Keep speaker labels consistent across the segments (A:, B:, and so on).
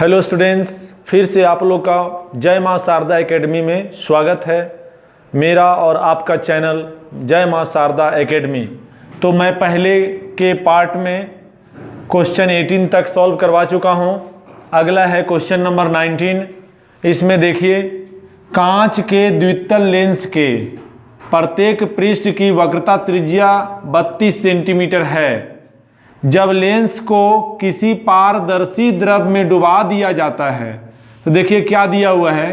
A: Hello students, फिर से आप लोग का जय माँ शारदा एकेडमी में स्वागत है। मेरा और आपका चैनल जय माँ शारदा एकेडमी। तो मैं पहले के पार्ट में क्वेश्चन 18 तक सॉल्व करवा चुका हूँ। अगला है क्वेश्चन नंबर 19। इसमें देखिए, कांच के द्वितल लेंस के प्रत्येक पृष्ठ की वक्रता त्रिज्या 32 सेंटीमीटर है। जब लेंस को किसी पारदर्शी द्रव में डुबा दिया जाता है, तो देखिए क्या दिया हुआ है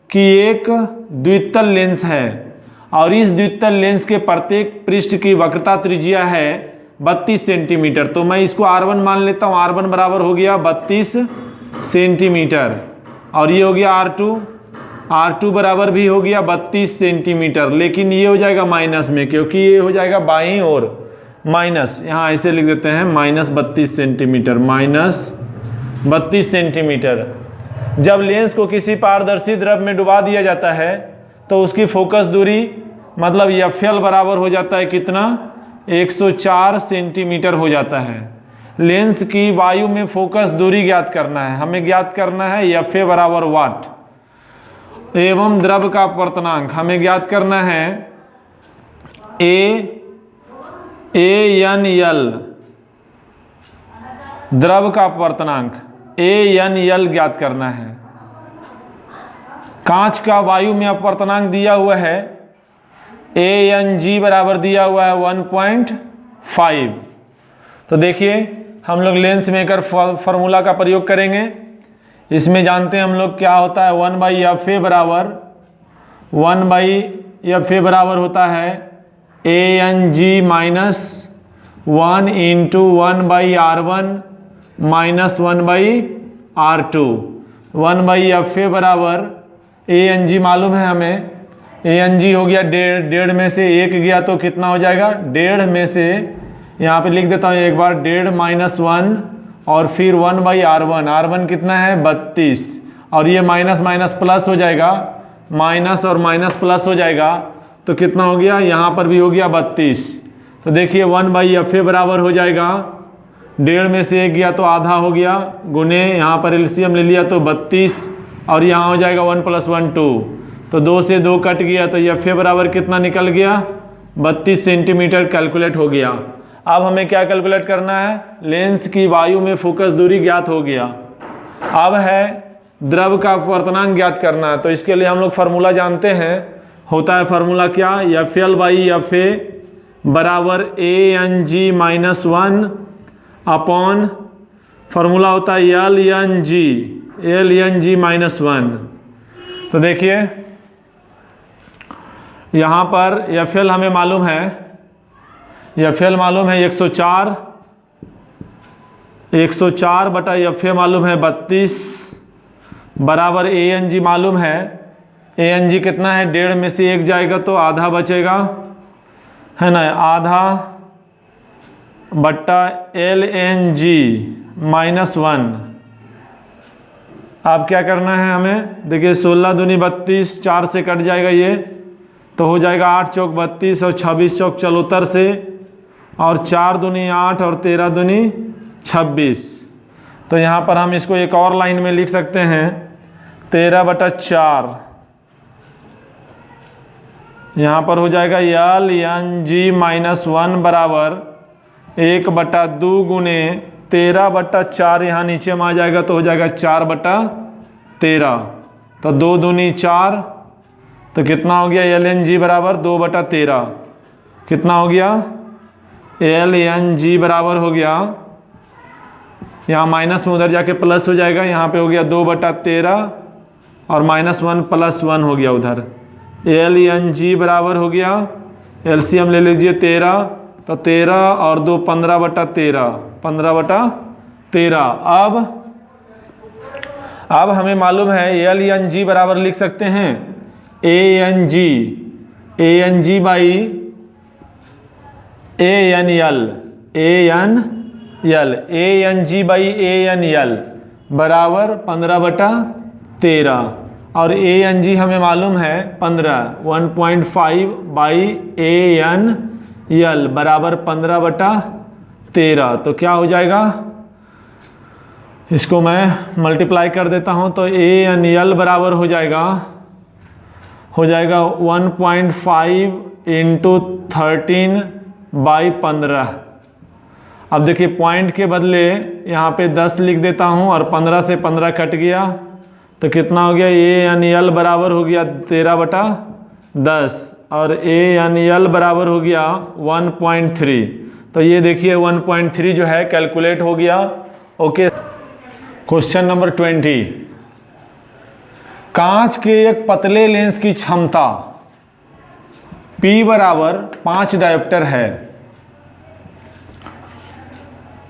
A: कि एक द्वितल लेंस है और इस द्वितल लेंस के प्रत्येक पृष्ठ की वक्रता त्रिज्या है 32 सेंटीमीटर। तो मैं इसको R1 मान लेता हूँ। R1 बराबर हो गया 32 सेंटीमीटर और ये हो गया R2 बराबर भी हो गया 32 सेंटीमीटर, लेकिन ये हो जाएगा माइनस में, क्योंकि ये हो जाएगा बाईं ओर माइनस। यहाँ ऐसे लिख देते हैं -32 सेंटीमीटर, -32 सेंटीमीटर। जब लेंस को किसी पारदर्शी द्रव में डुबा दिया जाता है तो उसकी फोकस दूरी मतलब FL बराबर हो जाता है कितना, 104 सेंटीमीटर हो जाता है। लेंस की वायु में फोकस दूरी ज्ञात करना है, हमें ज्ञात करना है FA बराबर वाट एवं द्रव का अपवर्तनांक हमें ज्ञात करना है ANL, द्रव का अपवर्तनांक ANL ज्ञात करना है। कांच का वायु में अपवर्तनांक दिया हुआ है ANG बराबर दिया हुआ है 1.5। तो देखिए हम लोग लेंस मेकर फार्मूला का प्रयोग करेंगे। इसमें जानते हैं हम लोग क्या होता है, 1/FA बराबर होता है ANG -1 × 1/R1 - 1/R2। 1/FA बराबर ANG मालूम है हमें, ANG हो गया 1.5 में से 1 गया तो कितना हो जाएगा, 1.5 में से यहाँ पे लिख देता हूँ एक बार 1.5 - 1 और फिर 1/R1। R1 कितना है 32 और ये माइनस माइनस प्लस हो जाएगा, माइनस और माइनस प्लस हो जाएगा तो कितना हो गया, यहाँ पर भी हो गया 32। तो देखिए 1/FA बराबर हो जाएगा 1.5 में से 1 गया तो आधा हो गया, गुने यहाँ पर एलसीएम ले लिया तो 32 और यहाँ हो जाएगा 1 + 1 2, तो 2 से 2 कट गया तो FA बराबर कितना निकल गया, 32 सेंटीमीटर कैलकुलेट हो गया। अब हमें क्या कैलकुलेट करना है, लेंस की वायु में फोकस दूरी ज्ञात हो गया। अब है द्रव का अपवर्तनांक ज्ञात करना है। तो इसके लिए हम लोग फार्मूला जानते हैं, होता है फार्मूला क्या, FL/FA बराबर ANG -1 अपॉन फार्मूला होता है LNG -1। तो देखिए यहाँ पर FL हमें मालूम है, FL मालूम है 104/FA मालूम है 32 बराबर ANG मालूम है, ANG कितना है 1.5 में से 1 जाएगा तो आधा बचेगा, है ना, आधा बट्टा LNG -1। अब क्या करना है हमें, देखिए 16 दूनी 32, 4 से कट जाएगा ये तो हो जाएगा 8 चौक 32 और 26 चौक 74 से, और 4 दूनी 8 और 13 दूनी 26। तो यहाँ पर हम इसको एक और लाइन में लिख सकते हैं 13/4। यहाँ पर हो जाएगा LNG -1 बराबर 1/2 गुने 13/4, यहाँ नीचे में आ जाएगा तो हो जाएगा 4/13। तो 2 दूनी 4, तो कितना हो गया LNG बराबर 2/13। कितना हो गया, LNG बराबर हो गया, यहाँ माइनस में उधर जाके प्लस हो जाएगा, यहाँ पे हो गया 2/13 और -1 + 1 हो गया उधर। LNG बराबर हो गया, एलसीएम ले लीजिए 13, तो 13 और 2 15/13, 15/13। अब हमें मालूम है LNG बराबर लिख सकते हैं ANG ANG/ANL बराबर 15/13 और ANG हमें मालूम है 1.5/ANL बराबर 15/13। तो क्या हो जाएगा, इसको मैं मल्टीप्लाई कर देता हूँ तो ए एन यल बराबर हो जाएगा 1.5 इंटू 13/15। अब देखिए पॉइंट के बदले यहाँ पे 10 लिख देता हूँ और 15 से 15 कट गया तो कितना हो गया, ए एन यल बराबर हो गया 13/10 और ए एन यल बराबर हो गया 1.3। तो ये देखिए 1.3 जो है कैलकुलेट हो गया। Okay, question number 20। कांच के एक पतले लेंस की क्षमता P बराबर 5 डायोप्टर है।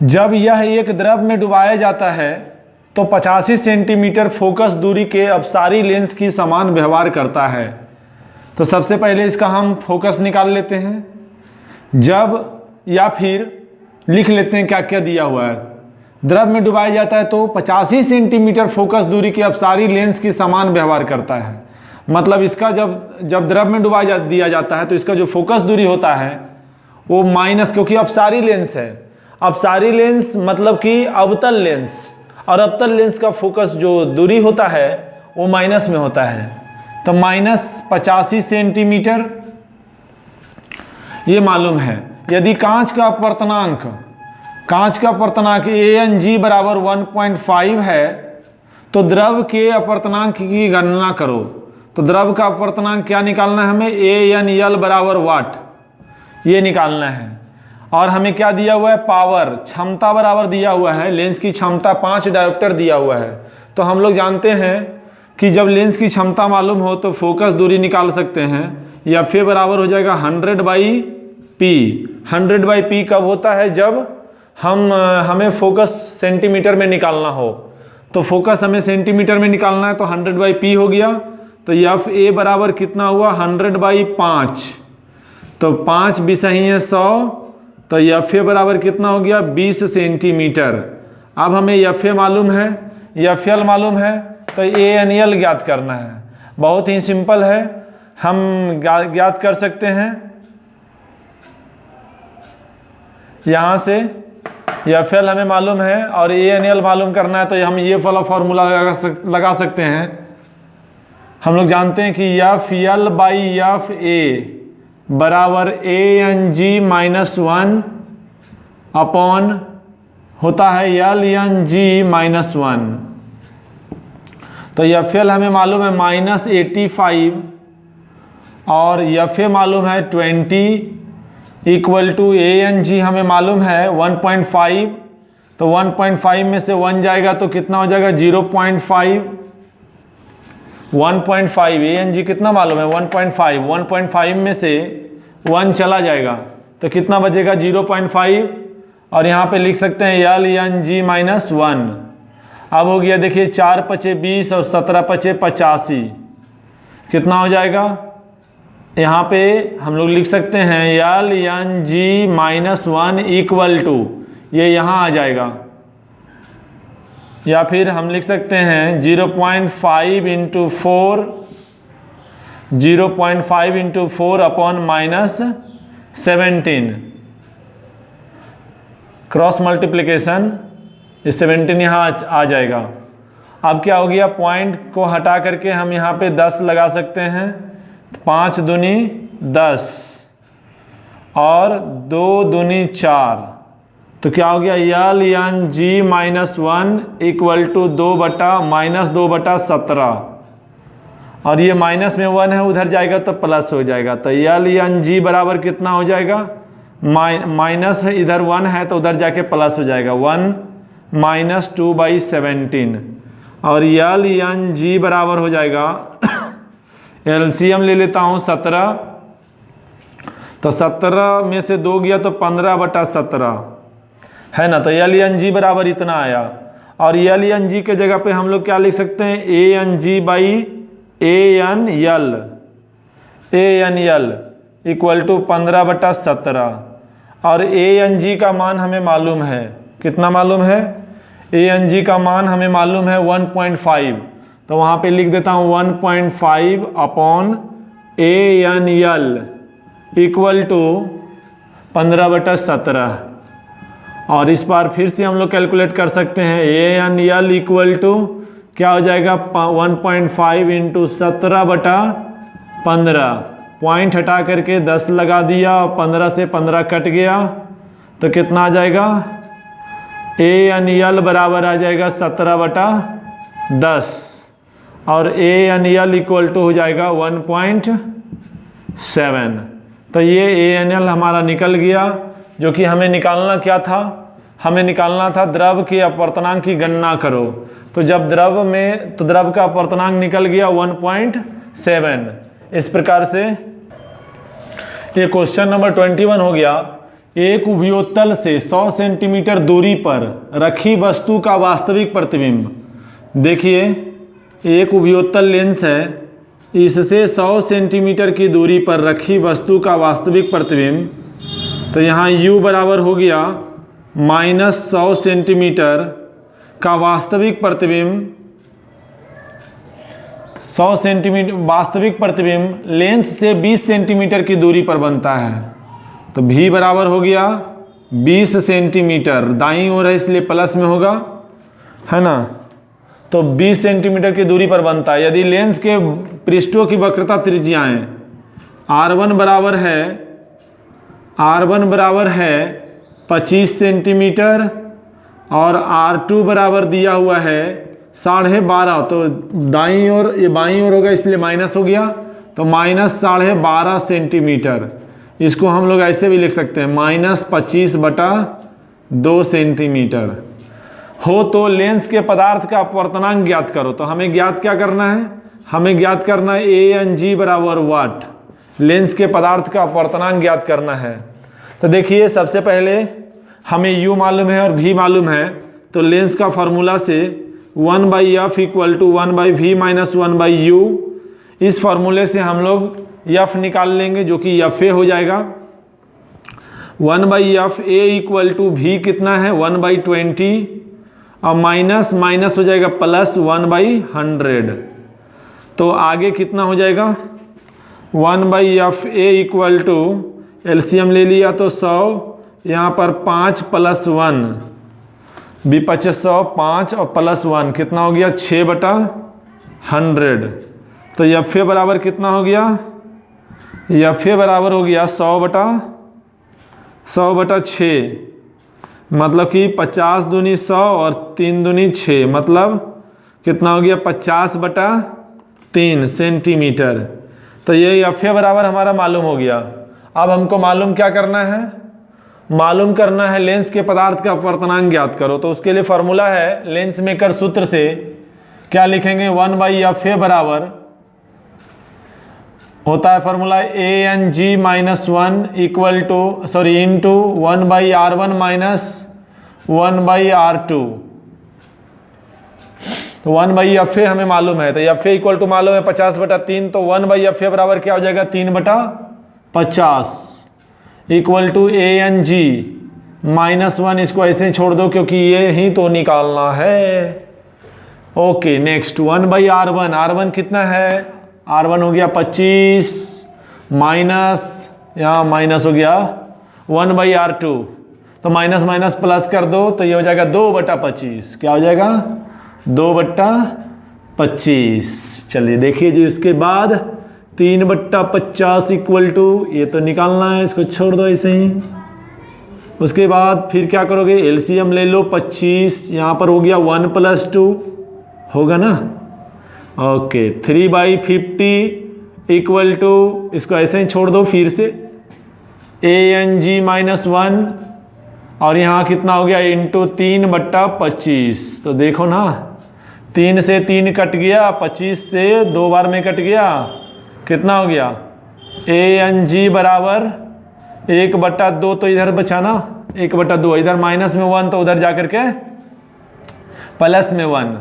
A: जब यह एक द्रव में डुबाया जाता है तो 85 सेंटीमीटर फोकस दूरी के अपसारी लेंस की समान व्यवहार करता है। तो सबसे पहले इसका हम फोकस निकाल लेते हैं। जब या फिर लिख लेते हैं क्या क्या दिया हुआ है। द्रव में डुबाया जाता है तो 85 सेंटीमीटर फोकस दूरी के अपसारी लेंस की समान व्यवहार करता है। मतलब इसका जब द्रव में दिया जाता है तो इसका जो फोकस दूरी होता है वो माइनस, क्योंकि अपसारी लेंस है। अपसारी लेंस मतलब कि अवतल लेंस, और अवतल लेंस का फोकस जो दूरी होता है वो माइनस में होता है। तो माइनस 85 सेंटीमीटर ये मालूम है। यदि कांच का अपवर्तनांक ANG बराबर 1.5 है तो द्रव के अपवर्तनांक की गणना करो। तो द्रव का अपवर्तनांक क्या निकालना है हमें, ANL बराबर वाट, ये निकालना है। और हमें क्या दिया हुआ है, पावर, क्षमता बराबर दिया हुआ है। लेंस की क्षमता 5 डायोप्टर दिया हुआ है। तो हम लोग जानते हैं कि जब लेंस की क्षमता मालूम हो तो फोकस दूरी निकाल सकते हैं। या फिर बराबर हो जाएगा 100/P। 100/P कब होता है, जब हमें फोकस सेंटीमीटर में निकालना हो। तो फोकस हमें सेंटीमीटर में निकालना है तो 100/P हो गया। तो FA बराबर कितना हुआ, 100/5। तो 5 भी सही है 100, तो FA बराबर कितना हो गया, 20 सेंटीमीटर। अब हमें FA मालूम है, FL मालूम है, तो ANL ज्ञात करना है। बहुत ही सिंपल है, हम ज्ञात कर सकते हैं। यहाँ से FL हमें मालूम है और ANL मालूम करना है तो हम ये वाला फॉर्मूला लगा सकते हैं। हम लोग जानते हैं कि FL/FA बराबर ANG-1 अपॉन होता है LNG-1। तो FL हमें मालूम है -85 और FA मालूम है 20 इक्वल टू ANG हमें मालूम है 1.5। तो 1.5 में से 1 जाएगा तो कितना हो जाएगा, 0.5। 1.5 ANG कितना मालूम है, 1.5। 1.5 में से 1 चला जाएगा तो कितना बचेगा, 0.5। और यहाँ पे लिख सकते हैं LNG-1। अब हो गया, देखिए 4 × 20 और 17 × 85 कितना हो जाएगा। यहाँ पे हम लोग लिख सकते हैं LNG-1 इक्वल टू, ये यहाँ आ जाएगा। या फिर हम लिख सकते हैं 0.5 × 4, 0.5 × 4 अपॉन -17। क्रॉस मल्टीप्लिकेशन, ये 17 यहाँ आ जाएगा। अब क्या हो गया, पॉइंट को हटा करके हम यहाँ पे 10 लगा सकते हैं। 5 दूनी 10 और 2 दूनी 4, तो क्या हो गया, LNG-1 इक्वल टू 2/-17। और ये माइनस में 1 है, उधर जाएगा तो प्लस हो जाएगा। तो LNG बराबर कितना हो जाएगा, माइनस है, इधर 1 है तो उधर जाके प्लस हो जाएगा, 1 - 2/17। और LNG बराबर हो जाएगा LCM ले लेता हूँ 17। तो 17 में से 2 गया तो 15/17 है ना। तो LNG बराबर इतना आया। और LNG के जगह पे हम लोग क्या लिख सकते हैं, ANG/ANL इक्वल टू 15/17। और ANG का मान हमें मालूम है, कितना मालूम है, ANG का मान हमें मालूम है 1.5। तो वहाँ पे लिख देता हूँ 1.5 अपॉन ANL इक्वल टू 15/17। और इस बार फिर से हम लोग कैलकुलेट कर सकते हैं। ANL इक्वल टू क्या हो जाएगा 1.5 इंटू 17/15, पॉइंट हटा करके 10 लगा दिया और 15 से 15 कट गया तो कितना आ जाएगा, ANL बराबर आ जाएगा 17/10 और ANL इक्वल टू हो जाएगा 1.7। तो ये ANL हमारा निकल गया। जो कि हमें निकालना क्या था, हमें निकालना था द्रव के अपवर्तनांक की गणना करो। तो जब द्रव में, तो द्रव का अपवर्तनांक निकल गया 1.7। इस प्रकार से ये क्वेश्चन नंबर 21 हो गया। एक उभयोतल से 100 सेंटीमीटर दूरी पर रखी वस्तु का वास्तविक प्रतिबिंब। देखिए एक उभयोतल लेंस है, इससे 100 सेंटीमीटर की दूरी पर रखी वस्तु का वास्तविक प्रतिबिंब, तो यहाँ u बराबर हो गया -100 सेंटीमीटर का वास्तविक प्रतिबिंब। 100 सेंटीमीटर वास्तविक प्रतिबिंब लेंस से 20 सेंटीमीटर की दूरी पर बनता है। तो v बराबर हो गया 20 सेंटीमीटर, दाईं ओर है इसलिए प्लस में होगा, है ना। तो 20 सेंटीमीटर की दूरी पर बनता है। यदि लेंस के पृष्ठों की वक्रता त्रिज्याएं R1 बराबर है 25 सेंटीमीटर और R2 बराबर दिया हुआ है 12.5, तो दाईं ओर, ये बाईं ओर होगा इसलिए माइनस हो गया, तो -12.5 सेंटीमीटर। इसको हम लोग ऐसे भी लिख सकते हैं -25/2 सेंटीमीटर हो। तो लेंस के पदार्थ का अपवर्तनांक ज्ञात करो। तो हमें ज्ञात क्या करना है, हमें ज्ञात करना है ANG बराबर वाट, लेंस के पदार्थ का अपवर्तनांक ज्ञात करना है। तो देखिए सबसे पहले हमें u मालूम है और v मालूम है, तो लेंस का फॉर्मूला से 1/f equal to 1/v minus 1/u, इस फॉर्मूले से हम लोग f निकाल लेंगे जो कि FA हो जाएगा। 1/f A equal to v कितना है 1/20 और माइनस माइनस हो जाएगा प्लस 1/100। तो आगे कितना हो जाएगा 1/f A equal to LCM ले लिया तो 100, यहाँ पर 5 + 1 भी 100, 5 और +1 कितना हो गया 6/100। तो FA बराबर कितना हो गया, FA बराबर हो गया 100/6, मतलब कि 50 दूनी 100 और 3 दूनी 6, मतलब कितना हो गया 50/3 सेंटीमीटर। तो ये FA बराबर हमारा मालूम हो गया। अब हमको मालूम क्या करना है, मालूम करना है लेंस के पदार्थ का अपवर्तनांक ज्ञात करो। तो उसके लिए फॉर्मूला है लेंस मेकर सूत्र से क्या लिखेंगे 1/FA बराबर होता है formula ANG-1 equal two into 1/R1 minus 1/R2। तो 1/FA हमें मालूम है, तो FA इक्वल टू मालूम है 50/3, तो 1/FA बराबर क्या हो जाएगा 3/50 इक्वल टू ANG-1। इसको ऐसे ही छोड़ दो क्योंकि ये ही तो निकालना है। ओके नेक्स्ट 1/R1, R1 कितना है, R1 हो गया 25 माइनस, यहाँ माइनस हो गया 1/R2, तो माइनस माइनस प्लस कर दो तो ये हो जाएगा 2/25। क्या हो जाएगा 2/25। चलिए देखिए जी, उसके बाद 3/50 इक्वल टू, ये तो निकालना है, इसको छोड़ दो ऐसे ही। उसके बाद फिर क्या करोगे, एलसीएम ले लो 25, यहाँ पर हो गया 1 + 2 होगा ना। ओके 3/50 इक्वल टू, इसको ऐसे ही छोड़ दो फिर से ANG-1 और यहाँ कितना हो गया इंटू 3/25। तो देखो ना 3 से 3 कट गया, 25 से 2 बार में कट गया, कितना हो गया ANG बराबर 1/2, तो इधर बचा ना 1/2, इधर माइनस में 1 तो उधर जा करके प्लस में 1,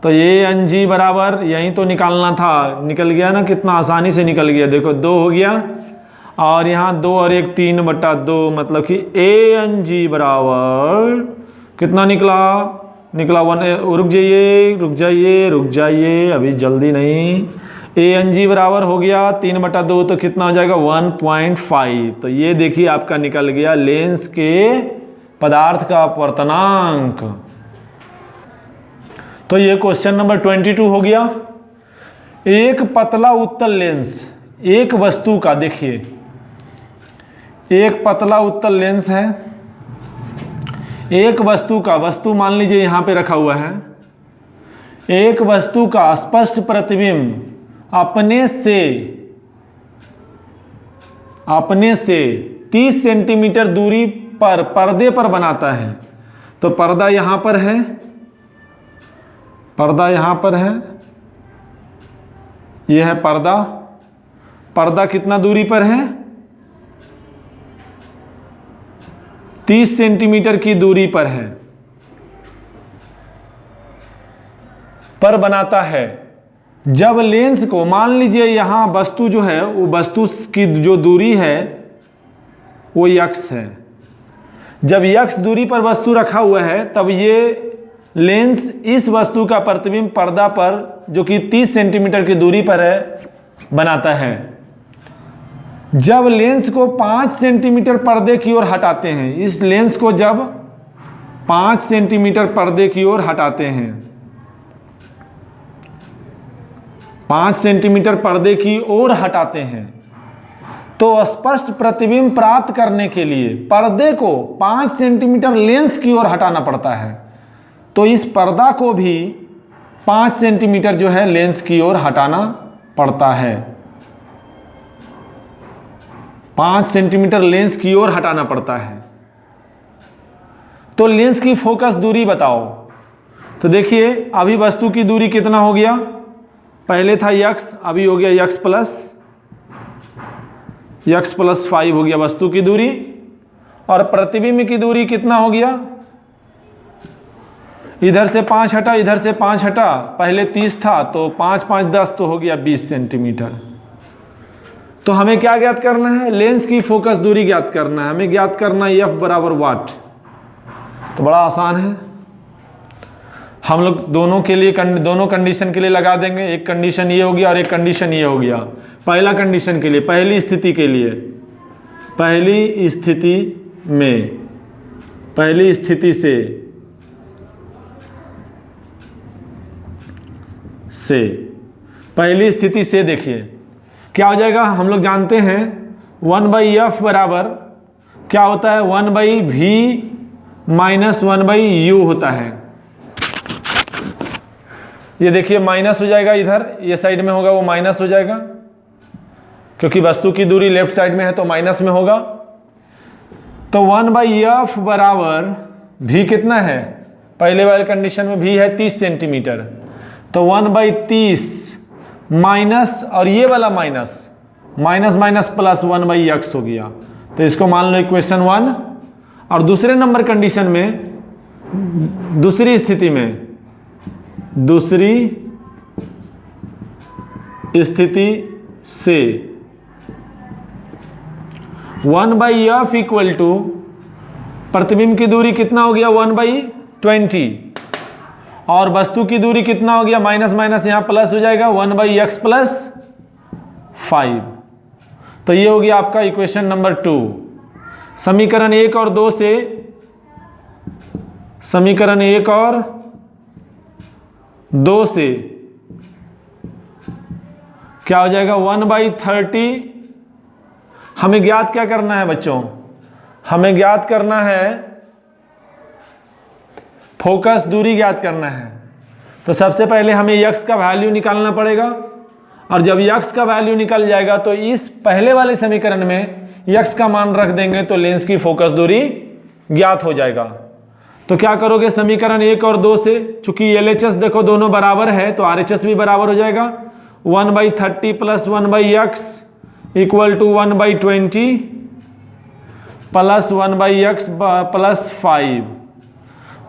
A: तो ANG बराबर यहीं तो निकालना था, निकल गया ना, कितना आसानी से निकल गया। देखो 2 हो गया और यहाँ 2 और 1 3/2, मतलब कि ANG बराबर कितना निकला 1। रुक जाइए अभी जल्दी नहीं। ANG बराबर हो गया 3/2, तो कितना हो जाएगा 1.5। तो ये देखिए आपका निकल गया लेंस के पदार्थ का अपवर्तनांक। तो ये क्वेश्चन नंबर 22 हो गया। एक पतला उत्तल लेंस, एक वस्तु का, देखिए एक पतला उत्तल लेंस है, एक वस्तु का, वस्तु मान लीजिए यहां पे रखा हुआ है, एक वस्तु का स्पष्ट प्रतिबिंब अपने से 30 सेंटीमीटर दूरी पर पर्दे पर बनाता है। तो पर्दा यहां पर है, पर्दा यहां पर है, यह है पर्दा। पर्दा कितना दूरी पर है? 30 सेंटीमीटर की दूरी पर है, पर बनाता है। जब लेंस को, मान लीजिए यहां वस्तु जो है, वो वस्तु की जो दूरी है वो x है। जब x दूरी पर वस्तु रखा हुआ है, तब ये लेंस इस वस्तु का प्रतिबिंब पर्दा पर, जो कि 30 सेंटीमीटर की दूरी पर है, बनाता है। जब लेंस को 5 सेंटीमीटर पर्दे की ओर हटाते हैं, इस लेंस को जब 5 सेंटीमीटर पर्दे की ओर हटाते हैं, 5 सेंटीमीटर पर्दे की ओर हटाते हैं, तो स्पष्ट प्रतिबिंब प्राप्त करने के लिए पर्दे को 5 सेंटीमीटर लेंस की ओर हटाना पड़ता है। तो इस पर्दा को भी 5 सेंटीमीटर जो है लेंस की ओर हटाना पड़ता है। 5 सेंटीमीटर लेंस की ओर हटाना पड़ता है। तो लेंस की फोकस दूरी बताओ। तो देखिए अभी वस्तु की दूरी कितना हो गया? पहले था x, अभी हो गया x प्लस 5 हो गया वस्तु की दूरी। और प्रतिबिंब की दूरी कितना हो गया? इधर से 5 हटा, इधर से 5 हटा, पहले 30 था तो 5 5 10 तो हो गया 20 सेंटीमीटर। तो हमें क्या ज्ञात करना है? लेंस की फोकस दूरी ज्ञात करना है। हमें ज्ञात करना है F बराबर वाट। तो बड़ा आसान है, हम लोग दोनों के लिए दोनों कंडीशन के लिए लगा देंगे। एक कंडीशन ये हो गया और एक कंडीशन ये हो गया। पहला कंडीशन के लिए, पहली स्थिति के लिए, पहली स्थिति पहली स्थिति से देखिए क्या हो जाएगा। हम लोग जानते हैं 1/f बराबर क्या होता है? 1/v माइनस 1/u होता है। ये देखिए माइनस हो जाएगा, इधर ये साइड में होगा वो माइनस हो जाएगा, क्योंकि वस्तु की दूरी लेफ्ट साइड में है तो माइनस में होगा। तो 1/f बराबर v कितना है? पहले वाले कंडीशन में v है 30 सेंटीमीटर, तो 1/30 माइनस, और ये वाला माइनस, माइनस प्लस 1/x हो गया। तो इसको मान लो इक्वेशन 1। और दूसरे नंबर कंडीशन में, दूसरी स्थिति से 1/f इक्वल टू प्रतिबिंब की दूरी कितना हो गया? 1/20, और वस्तु की दूरी कितना हो गया? माइनस माइनस यहाँ प्लस हो जाएगा, 1/x प्लस 5। तो ये हो गया आपका इक्वेशन नंबर 2। समीकरण 1 और 2 से, समीकरण 1 और 2 से क्या हो जाएगा? 1/30। हमें ज्ञात क्या करना है बच्चों? हमें ज्ञात करना है फोकस दूरी ज्ञात करना है। तो सबसे पहले हमें x का वैल्यू निकालना पड़ेगा, और जब x का वैल्यू निकल जाएगा तो इस पहले वाले समीकरण में x का मान रख देंगे तो लेंस की फोकस दूरी ज्ञात हो जाएगा। तो क्या करोगे? समीकरण 1 और 2 से, चूंकि LHS देखो दोनों बराबर है तो RHS भी बराबर हो जाएगा। 1/30 plus 1/x equal to 1/20 plus 1/x plus 5।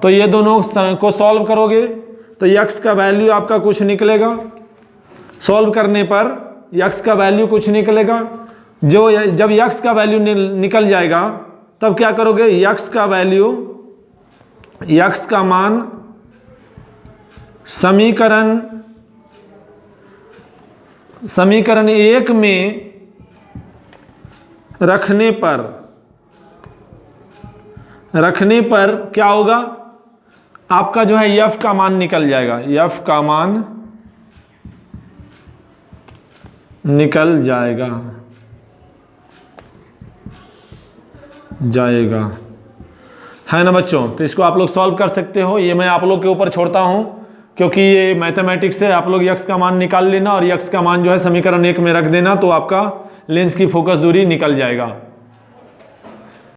A: तो ये दोनों को सॉल्व करोगे तो x का वैल्यू आपका कुछ निकलेगा। सॉल्व करने पर x का वैल्यू कुछ निकलेगा। जब x का वैल्यू निकल जाएगा तब क्या करोगे? x का वैल्यू, x का मान समीकरण 1 में रखने पर रखने पर क्या होगा, आपका जो है यफ का मान निकल जाएगा, यफ का मान निकल जाएगा है ना बच्चों। तो इसको आप लोग सॉल्व कर सकते हो, ये मैं आप लोग के ऊपर छोड़ता हूँ, क्योंकि ये मैथमेटिक्स है। आप लोग यक्स का मान निकाल लेना और यक्स का मान जो है समीकरण 1 में रख देना, तो आपका लेंस की फोकस दूरी निकल जाएगा।